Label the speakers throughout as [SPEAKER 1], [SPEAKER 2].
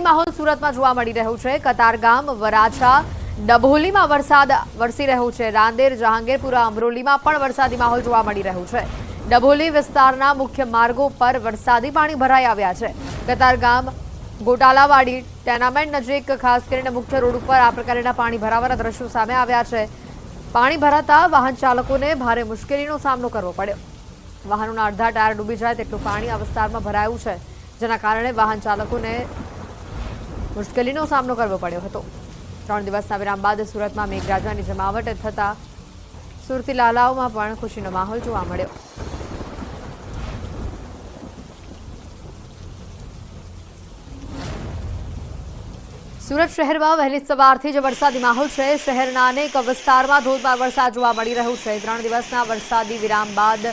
[SPEAKER 1] માહોલ સુરતમાં જોવા મળી રહ્યો છે। કતારગામ, વરાછા, ડભોલીમાં વરસાદ વરસી રહ્યો છે। રાંદેર, જહાંગીરપુરા, અમરોલીમાં પણ વરસાદી માહોલ જોવા મળી રહ્યો છે। ડભોલી વિસ્તારના મુખ્ય માર્ગો પર વરસાદી પાણી ભરાઈ આવ્યા છે। કતારગામ, ગોટાલાવાડી ટેનામેન્ટ નજીક ખાસ કરીને મુખ્ય રોડ ઉપર આ પ્રકારના પાણી ભરાવાના દ્રશ્યો સામે આવ્યા છે। પાણી ભરાતા વાહન ચાલકોને ભારે મુશ્કેલીનો સામનો કરવો પડ્યો। વાહનોના અડધા ટાયર ડૂબી જાય તેટલું પાણી આ વિસ્તારમાં ભરાયું છે, જેના કારણે વાહન ચાલકોને મુશ્કેલીનો સામનો કરવો પડ્યો હતો। 3 દિવસના વિરામ બાદ સુરતમાં મેઘરાજાની જમાવટ થતા સુરતી લાલાઓમાં પણ ખુશીનો માહોલ જોવા મળ્યો। સુરત શહેરમાં વહેલી સવારથી જ વરસાદી માહોલ છે। શહેરના અનેક વિસ્તારમાં ધોધમાર વરસાદ જોવા મળી રહ્યો છે। 3 દિવસના વરસાદી વિરામ બાદ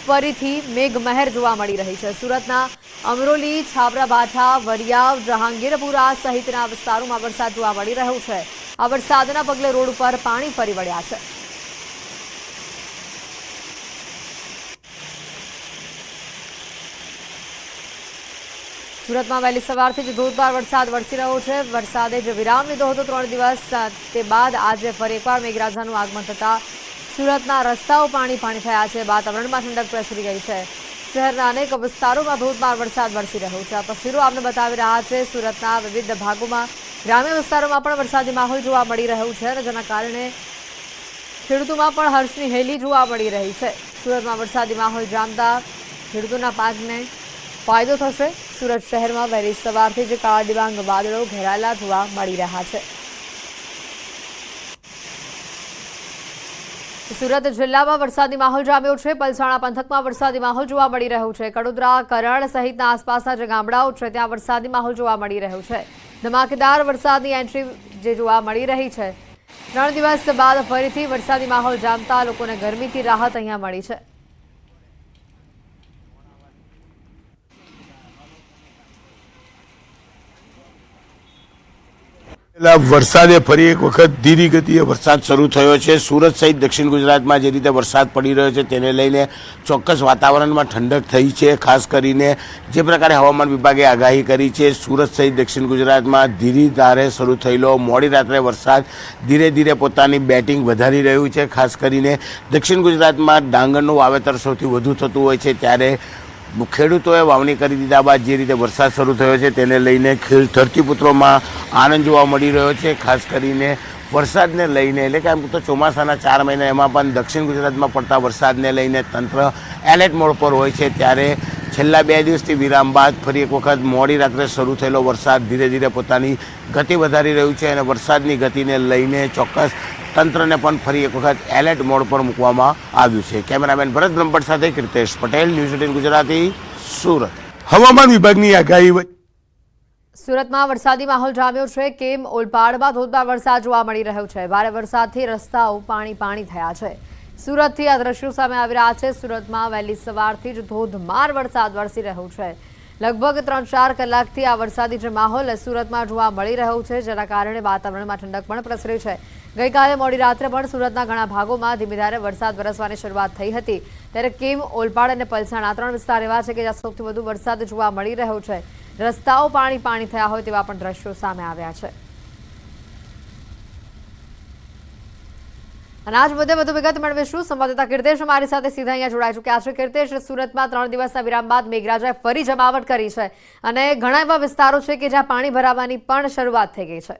[SPEAKER 1] ફરીથી મેઘમહેર જોવા મળી રહી છે। સુરતના અમરોલી, છાબરાબાઠા, વરિયાવ, જહાંગીરપુરા સહિતના વિસ્તારોમાં વરસાદ જોવા મળી રહ્યો છે। આ વરસાદના પગલે રોડ ઉપર પાણી ફરી વળ્યા છે। સુરતમાં વહેલી સવારથી જ ધોધમાર વરસાદ વરસી રહ્યો છે। વરસાદે જે વિરામ લીધો હતો 3 દિવસ તે બાદ આજે ફરી એકવાર મેઘરાજાનું આગમન થતા સુરતના રસ્તાઓ પાણી થયા છે। વાતાવરણમાં ઠંડક પ્રસરી ગઈ છે। શહેરના અનેક વિસ્તારોમાં ધોધમાર વરસાદ વરસી રહ્યો છે। આ તસવીરો આપને બતાવી રહ્યા છે। સુરતના વિવિધ ભાગોમાં, ગ્રામ્ય વિસ્તારોમાં પણ વરસાદી માહોલ જોવા મળી રહ્યો છે અને જેના કારણે ખેડૂતોમાં પણ હર્ષની હેલી જોવા મળી રહી છે। સુરતમાં વરસાદી માહોલ જામતા ખેડૂતોના પાકને ફાયદો થશે। સુરત શહેરમાં વહેલી સવારથી જ કાળા ડિબાંગ વાદળો ઘેરાયેલા જોવા મળી રહ્યા છે। સુરત જિલ્લામાં વરસાદી માહોલ જામ્યો છે। પલસાણા પંથકમાં વરસાદી માહોલ જોવા મળી રહ્યો છે। કડોદરા, કરણ સહિતના આસપાસના જે ગામડાઓ છે ત્યાં વરસાદી માહોલ જોવા મળી રહ્યો છે। ધમાકેદાર વરસાદની એન્ટ્રી જે જોવા મળી રહી છે। 3 દિવસ બાદ ફરીથી વરસાદી માહોલ જામતા લોકોને ગરમીથી રાહત અહીંયા મળી છે।
[SPEAKER 2] વરસાદે ફરી એક વખત ધીરી ગતિએ વરસાદ શરૂ થયો છે। સુરત સહિત દક્ષિણ ગુજરાતમાં જે રીતે વરસાદ પડી રહ્યો છે તેને લઈને ચોક્કસ વાતાવરણમાં ઠંડક થઈ છે। ખાસ કરીને જે પ્રકારે હવામાન વિભાગે આગાહી કરી છે, સુરત સહિત દક્ષિણ ગુજરાતમાં ધીરી ધારે શરૂ થયેલો મોડી રાત્રે વરસાદ ધીરે ધીરે પોતાની બેટિંગ વધારી રહ્યું છે। ખાસ કરીને દક્ષિણ ગુજરાતમાં ડાંગરનું વાવેતર સૌથી વધુ થતું હોય છે, ત્યારે ખેડૂતોએ વાવણી કરી દીધા બાદ જે રીતે વરસાદ શરૂ થયો છે તેને લઈને ધરતીપુત્રોમાં આનંદ જોવા મળી રહ્યો છે। ખાસ કરીને વરસાદને લઈને, એટલે કે આમ તો ચોમાસાના 4 મહિના એમાં પણ દક્ષિણ ગુજરાતમાં પડતા વરસાદને લઈને તંત્ર એલર્ટ મોડ પર હોય છે, ત્યારે છેલ્લા 2 દિવસથી વિરામ બાદ ફરી એક વખત મોડી રાત્રે શરૂ થયેલો વરસાદ ધીરે ધીરે પોતાની ગતિ વધારી રહ્યું છે અને વરસાદની ગતિને લઈને ચોક્કસ તંત્રને પણ ફરી એક વખત એલર્ટ મોડ પર મૂકવામાં આવ્યું છે। કેમેરામેન ભરત બ્રહ્મભટ્ટ સાથે કૃતેશ પટેલ, ન્યૂઝ 18 ગુજરાતી, સુરત। હવામાન વિભાગની આગાહી।
[SPEAKER 1] સુરતમાં વરસાદી માહોલ જામ્યો છે। કેમ ઓલપાડમાં ધોધમાર વરસાદ જોવા મળી રહ્યો છે। ભારે વરસાદથી રસ્તાઓ પાણી થયા છે। સુરતથી આ દ્રશ્યો સામે આવી રહ્યા છે। સુરતમાં વહેલી સવારથી જ ધોધમાર વરસાદ વરસી રહ્યો છે। લગભગ 3-4 કલાકથી આ વરસાદી જે માહોલ સુરતમાં જોવા મળી રહ્યો છે, જેના કારણે વાતાવરણમાં ઠંડક પણ પ્રસરી છે। ગઈકાલે મોડી રાત્રે પણ સુરતના ઘણા ભાગોમાં ધીમે ધારે વરસાદ વરસવાની શરૂઆત થઈ હતી, ત્યારે કેમ, ઓલપાડ અને પલસાણા 3 વિસ્તાર એવા છે કે જ્યાં સૌથી વધુ વરસાદ જોવા મળી રહ્યો છે। રસ્તાઓ પાણી થયા હોય તેવા પણ દ્રશ્યો સામે આવ્યા છે। અને આજ મુદ્દે વધુ વિગત મેળવીશું। સંવાદદાતા કીર્તેશ અમારી સાથે સીધા અહીંયા જોડાઈ ચૂક્યા છે। કીર્તેશ, સુરતમાં 3 દિવસના વિરામ બાદ મેઘરાજાએ ફરી જમાવટ કરી છે અને ઘણા એવા વિસ્તારો છે કે જ્યાં પાણી ભરાવાની પણ શરૂઆત થઈ ગઈ છે।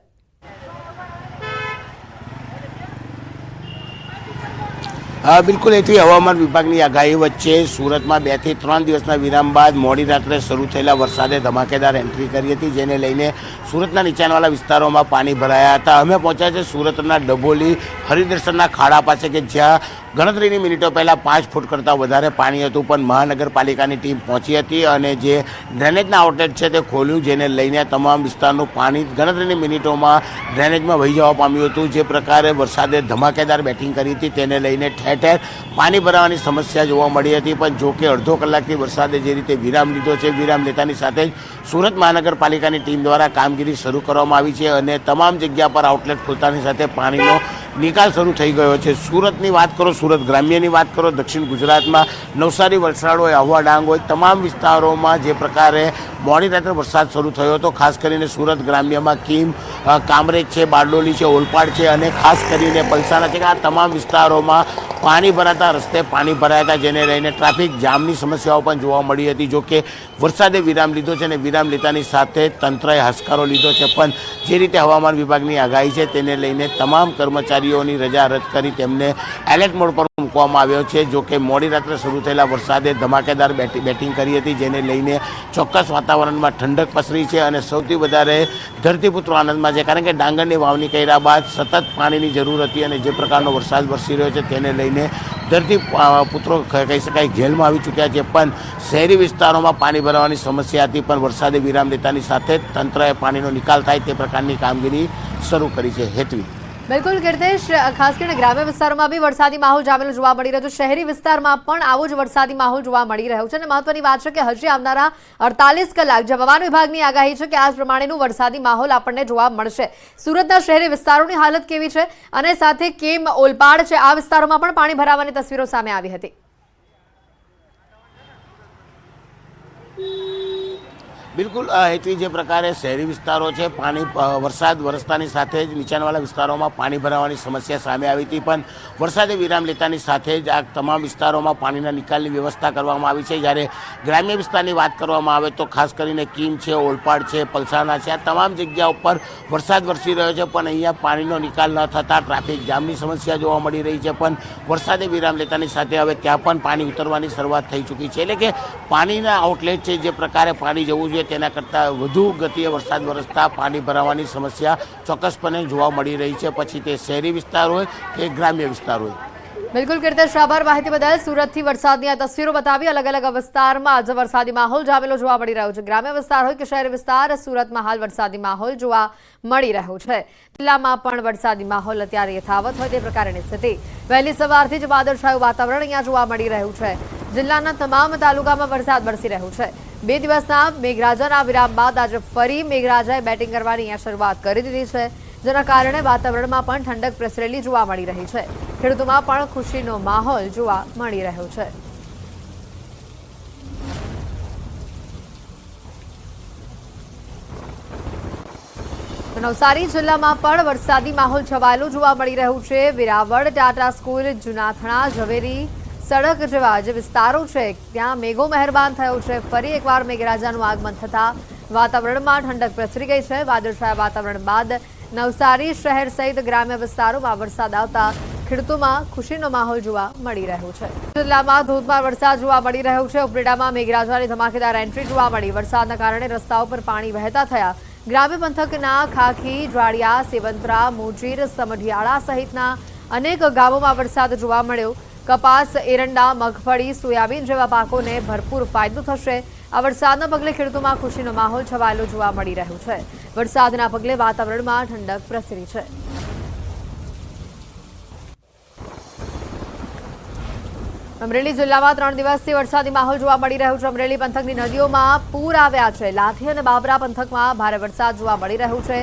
[SPEAKER 2] બિલકુલ, એથી હવામાન વિભાગની આગાહી વચ્ચે સુરતમાં 2 થી 3 દિવસના વિરામ બાદ મોડી રાત્રે શરૂ થયેલા વરસાદે ધમાકેદાર એન્ટ્રી કરી હતી, જેને લઈને સુરતના નીચાણવાળા વિસ્તારોમાં પાણી ભરાયા હતા। અમે પહોંચ્યા છે સુરતના ડભોલી હરિદર્શનના ખાડા પાસે, કે જ્યાં ગણતરીની મિનિટો પહેલાં 5 ફૂટ કરતાં વધારે પાણી હતું, પણ મહાનગરપાલિકાની ટીમ પહોંચી હતી અને જે ડ્રેનેજના આઉટલેટ છે તે ખોલ્યું, જેને લઈને તમામ વિસ્તારનું પાણી ગણતરીની મિનિટોમાં ડ્રેનેજમાં વહી જવા પામ્યું હતું। જે પ્રકારે વરસાદે ધમાકેદાર બેટિંગ કરી હતી તેને લઈને ઠેર ઠેર પાણી ભરાવાની સમસ્યા જોવા મળી હતી, પણ જો કે અડધો કલાકથી વરસાદે જે રીતે વિરામ લીધો છે, વિરામ લેતાની સાથે જ સુરત મહાનગરપાલિકાની ટીમ દ્વારા કામગીરી શરૂ કરવામાં આવી છે અને તમામ જગ્યા પર આઉટલેટ ખોલતાની સાથે પાણીનો નિકાલ શરૂ થઈ ગયો છે। સુરતની વાત કરો, સુરત ગ્રામ્યની વાત કરો, દક્ષિણ ગુજરાતમાં નવસારી, વલસાડ હોય, આહવા, ડાંગ હોય, તમામ વિસ્તારોમાં જે પ્રકારે મોડી રાત્રે વરસાદ શરૂ થયો હતો, ખાસ કરીને સુરત ગ્રામ્યમાં કીમ, કામરેજ છે, બારડોલી છે, ઓલપાડ છે અને ખાસ કરીને પલસાણા છે કે આ તમામ વિસ્તારોમાં પાણી ભરાતા રસ્તે પાણી ભરાયા હતા, જેને લઈને ટ્રાફિક જામની સમસ્યાઓ પણ જોવા મળી હતી। જો કે વરસાદે વિરામ લીધો છે અને વિરામ લેતાની સાથે તંત્રએ હાશકારો લીધો છે, પણ જે રીતે હવામાન વિભાગની આગાહી છે તેને લઈને તમામ કર્મચારીઓની રજા રદ કરી તેમને એલર્ટ મોડ પર મૂકવામાં આવ્યો છે। જો કે મોડી રાત્રે શરૂ થયેલા વરસાદે ધમાકેદાર બેટિંગ કરી હતી, જેને લઈને ચોક્કસ વાતાવરણમાં ઠંડક પસરી છે અને સૌથી વધારે ધરતીપુત્રો આનંદમાં છે, કારણ કે ડાંગરની વાવણી કર્યા બાદ સતત પાણીની જરૂર હતી અને જે પ્રકારનો વરસાદ વરસી રહ્યો છે તેને લઈને ધરતી પુત્રો કહી શકાય ઘેલમાં આવી ચૂક્યા છે। પણ શહેરી વિસ્તારોમાં પાણી ભરાવાની સમસ્યા હતી, પણ વરસાદે વિરામ લેતાની સાથે તંત્રએ પાણીનો નિકાલ થાય તે પ્રકારની કામગીરી શરૂ કરી છે। હેતવી,
[SPEAKER 1] બિલકુલ કીર્તેશ, ખાસ કરીને ગ્રામ્ય વિસ્તારોમાં બી વરસાદી માહોલ જામેલો જોવા મળી રહ્યો છે, શહેરી વિસ્તારમાં પણ આવો જ વરસાદી માહોલ જોવા મળી રહ્યો છે અને મહત્વની વાત છે કે હજી આવનારા 48 કલાક જે હવામાન વિભાગની આગાહી છે કે આ પ્રમાણેનું વરસાદી માહોલ આપણને જોવા મળશે। સુરતના શહેરી વિસ્તારોની હાલત કેવી છે અને સાથે કેમ, ઓલપાડ છે, આ વિસ્તારોમાં પણ પાણી ભરાવાની તસવીરો સામે આવી હતી।
[SPEAKER 2] બિલકુલ હેતવી, જે પ્રકારે શહેરી વિસ્તારો છે પાણી વરસાદ વરસતાની સાથે જ નીચાણવાળા વિસ્તારોમાં પાણી ભરાવાની સમસ્યા સામે આવી હતી, પણ વરસાદે વિરામ લેતાની સાથે જ આ તમામ વિસ્તારોમાં પાણીના નિકાલની વ્યવસ્થા કરવામાં આવી છે। જ્યારે ગ્રામ્ય વિસ્તારની વાત કરવામાં આવે તો ખાસ કરીને કીમ છે, ઓલપાડ છે, પલસાણા છે, આ તમામ જગ્યા ઉપર વરસાદ વરસી રહ્યો છે, પણ અહીંયા પાણીનો નિકાલ ન થતાં ટ્રાફિક જામની સમસ્યા જોવા મળી રહી છે। પણ વરસાદે વિરામ લેતાની સાથે હવે ત્યાં પણ પાણી ઉતરવાની શરૂઆત થઈ ચૂકી છે, એટલે કે પાણીના આઉટલેટ છે જે પ્રકારે પાણી જવું જોઈએ તેના કરતાં વધુ ગતિએ વરસાદ વરસતા પાણી ભરાવાની સમસ્યા ચોક્કસપણે જોવા મળી રહી છે, પછી તે શહેરી વિસ્તાર હોય કે ગ્રામ્ય વિસ્તાર હોય।
[SPEAKER 1] બિલકુલ કીર્તેશ, આભાર માહિતી બદલ। સુરતથી વરસાદની આ તસવીરો બતાવી। અલગ અલગ વિસ્તારમાં આજે વરસાદી માહોલ જામેલો જોવા મળી રહ્યો છે, ગ્રામ્ય વિસ્તાર હોય કે શહેરી વિસ્તાર, સુરતમાં હાલ વરસાદી માહોલ જોવા મળી રહ્યો છે। જિલ્લામાં પણ વરસાદી માહોલ અત્યારે યથાવત હોય તે પ્રકારની સ્થિતિ। વહેલી સવારથી જ વાદળછાયું વાતાવરણ અહીંયા જોવા મળી રહ્યું છે। જિલ્લાના તમામ તાલુકામાં વરસાદ વરસી રહ્યો છે। 2 દિવસના મેઘરાજાના વિરામ બાદ આજે ફરી મેઘરાજાએ બેટિંગ કરવાની અહીંયા શરૂઆત કરી દીધી છે, જેના કારણે વાતાવરણમાં પણ ઠંડક પ્રસરેલી જોવા મળી રહી છે। ખેડૂતોમાં પણ ખુશીનો માહોલ જોવા મળી રહ્યો છે। નવસારી જિલ્લામાં પણ વરસાદી માહોલ છવાયેલો જોવા મળી રહ્યું છે। વેરાવળ, ટાટા સ્કૂલ, જુનાથણા, ઝવેરી સડક જેવા જે વિસ્તારો છે ત્યાં મેઘો મહેરબાન થયો છે। ફરી એકવાર મેઘરાજાનું આગમન થતાં વાતાવરણમાં ઠંડક પ્રસરી ગઈ છે। વાદળછાયા વાતાવરણ બાદ નવસારી શહેર સહિત ગ્રામ્ય વિસ્તારોમાં વરસાદ આવતા ખેડૂતોમાં ખુશીનો માહોલ જોવા મળી રહ્યો છે। જિલ્લામાં ધોધમાર વરસાદ જોવા મળી રહ્યો છે। ઉપરેડામાં મેઘરાજાની ધમાકેદાર એન્ટ્રી જોવા મળી। વરસાદના કારણે રસ્તાઓ પર પાણી વહેતા થયા। ગ્રામ્ય પંથકના ખાખી, જ્વાડિયા, સેવંતરા, મોજીર, સમઢિયાળા સહિતના અનેક ગામોમાં વરસાદ જોવા મળ્યો। કપાસ, એરંડા, મગફળી, સોયાબીન જેવા પાકોને ભરપૂર ફાયદો થશે। આ વરસાદના પગલે ખેડૂતોમાં ખુશીનો માહોલ છવાયેલો જોવા મળી રહ્યો છે। વરસાદના પગલે વાતાવરણમાં ઠંડક પ્રસરી છે। અમરેલી જિલ્લામાં 3 દિવસથી વરસાદી માહોલ જોવા મળી રહ્યો છે। અમરેલી પંથકની નદીઓમાં પૂર આવ્યા છે। લાઠી અને બાબરા પંથકમાં ભારે વરસાદ જોવા મળી રહ્યો છે।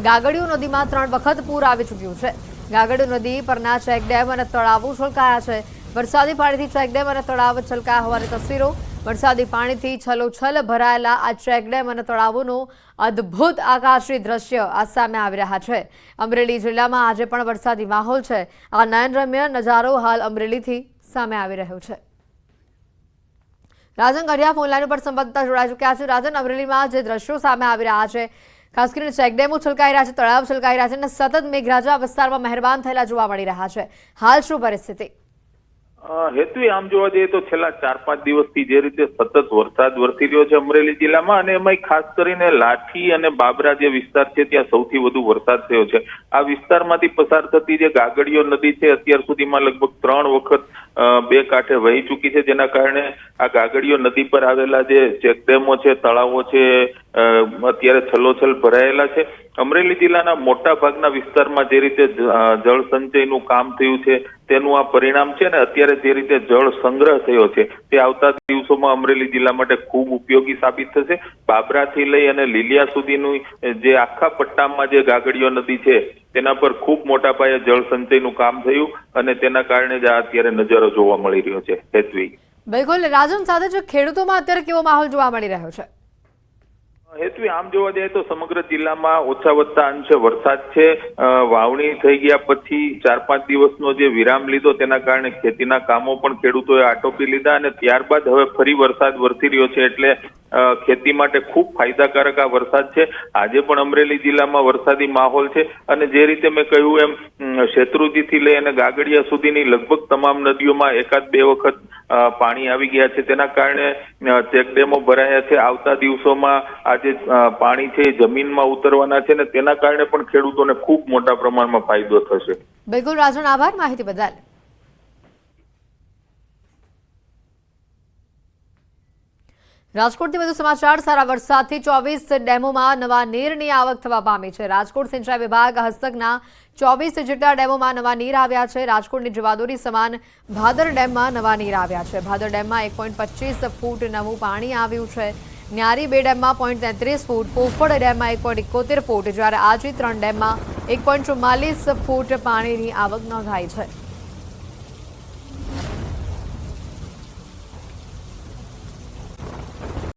[SPEAKER 1] ગાગડીયો નદીમાં 3 વખત પૂર આવી ચૂક્યું છે। ગાગડીયો નદી પરના ચેકડેમ અને તળાવો છલકાયા છે। વરસાદી પાણીથી ચેકડેમ અને તળાવ છલકાયા હોવાની તસવીરો। વરસાદી પાણીથી છલોછલ ભરાયેલા આ ચેકડેમ અને તળાવોનું અદ્ભુત આકાશી દ્રશ્ય આ સામે આવી રહ્યા છે। અમરેલી જિલ્લામાં આજે પણ વરસાદી માહોલ છે। આ નયનરમ્ય નજારો હાલ અમરેલીથી સામે આવી રહ્યો છે। રાજન ગઢિયા ફોનલાઈન ઉપર સંવાદદાતા જોડાઈ ચૂક્યા છે। રાજન, અમરેલીમાં જે દ્રશ્યો સામે આવી રહ્યા છે, ખાસ કરીને ચેકડેમો છલકાઈ રહ્યા છે, તળાવ છલકાઈ રહ્યા છે અને સતત મેઘરાજા વિસ્તારમાં મહેરબાન થયેલા જોવા મળી રહ્યા છે, હાલ શું પરિસ્થિતિ?
[SPEAKER 3] હેતુ આમ જોવા જઈએ તો છેલ્લા 4-5 દિવસથી જે રીતે સતત વરસાદ વરસી રહ્યો છે અમરેલી જિલ્લામાં, અને એમાં ખાસ કરીને લાઠી અને બાબરા જે વિસ્તાર છે ત્યાં સૌથી વધુ વરસાદ થયો છે। આ વિસ્તારમાંથી પસાર થતી જે ગાગડીયો નદી છે અત્યાર સુધીમાં લગભગ 3 વખત 2 કાંઠે વહી ચૂકી છે, જેના કારણે આ ગાગડીયો નદી પર આવેલા જે ચેકડેમો છે, તળાવો છે, અત્યારે છલોછલ ભરાયેલા છે. અમરેલી જિલ્લાના મોટા ભાગના વિસ્તારમાં જે રીતે જળ સંચયનું કામ થયું છે તેનું આ પરિણામ છે ને અત્યારે જે રીતે જળ સંગ્રહ થયો છે તે આવતા દિવસોમાં અમરેલી જિલ્લા માટે ખૂબ ઉપયોગી સાબિત થશે. બાબરાથી લઈ અને લીલિયા સુધીનું જે આખા પટ્ટામાં જે ગાગડીયો નદી છે તેના પર ખૂબ મોટા પાયે જળ સંચયનું કામ થયું અને તેના કારણે જ આ અત્યારે નજારો જોવા મળી રહ્યો છે. હેતવી.
[SPEAKER 1] બિલકુલ રાજન, સાથે જો ખેડૂતોમાં અત્યારે કેવો માહોલ જોવા મળી રહ્યો છે?
[SPEAKER 3] હેતવી, આમ જોવા જઈએ તો સમગ્ર જિલ્લામાં ઓછા વત્તા અંશે વરસાદ છે. વાવણી થઈ ગયા પછી 4-5 દિવસનો જે વિરામ લીધો તેના કારણે ખેતીના કામો પણ ખેડૂતોએ આટોપી લીધા અને ત્યારબાદ હવે ફરી વરસાદ વરસી રહ્યો છે એટલે ખેતી માટે ખૂબ ફાયદાકારક આ વરસાદ છે. આજે પણ અમરેલી જિલ્લામાં વરસાદી માહોલ છે અને જે રીતે મેં કહ્યું એમ શેત્રુંજીથી લઈ અને ગાગડિયા સુધીની લગભગ તમામ નદીઓમાં 1-2 વખત પાણી આવી ગયા છે. તેના કારણે ચેકડેમો ભરાયા છે. આવતા દિવસોમાં આ જે પાણી છે એ જમીનમાં ઉતરવાના છે ને તેના કારણે પણ ખેડૂતોને ખૂબ મોટા પ્રમાણમાં ફાયદો થશે.
[SPEAKER 1] બિલકુલ રાજન, આભાર માહિતી બદલ. રાજકોટથી વધુ સમાચાર. સારા વરસાદથી 24 ડેમોમાં નવા નીરની આવક થવા પામી છે. રાજકોટ સિંચાઈ વિભાગ હસ્તકના 24 જેટલા ડેમોમાં નવા નીર આવ્યા છે. રાજકોટની જવાદોરી સમાન ભાદર ડેમમાં નવા નીર આવ્યા છે. ભાદર ડેમમાં 1.25 ફૂટ નવું પાણી આવ્યું છે. ન્યારી 2 ડેમમાં 0.33 ફૂટ, ફોફળ ડેમમાં 1.71 ફૂટ, જ્યારે આજી 3 ડેમમાં 1.44 ફૂટ પાણીની આવક નોંધાઈ છે.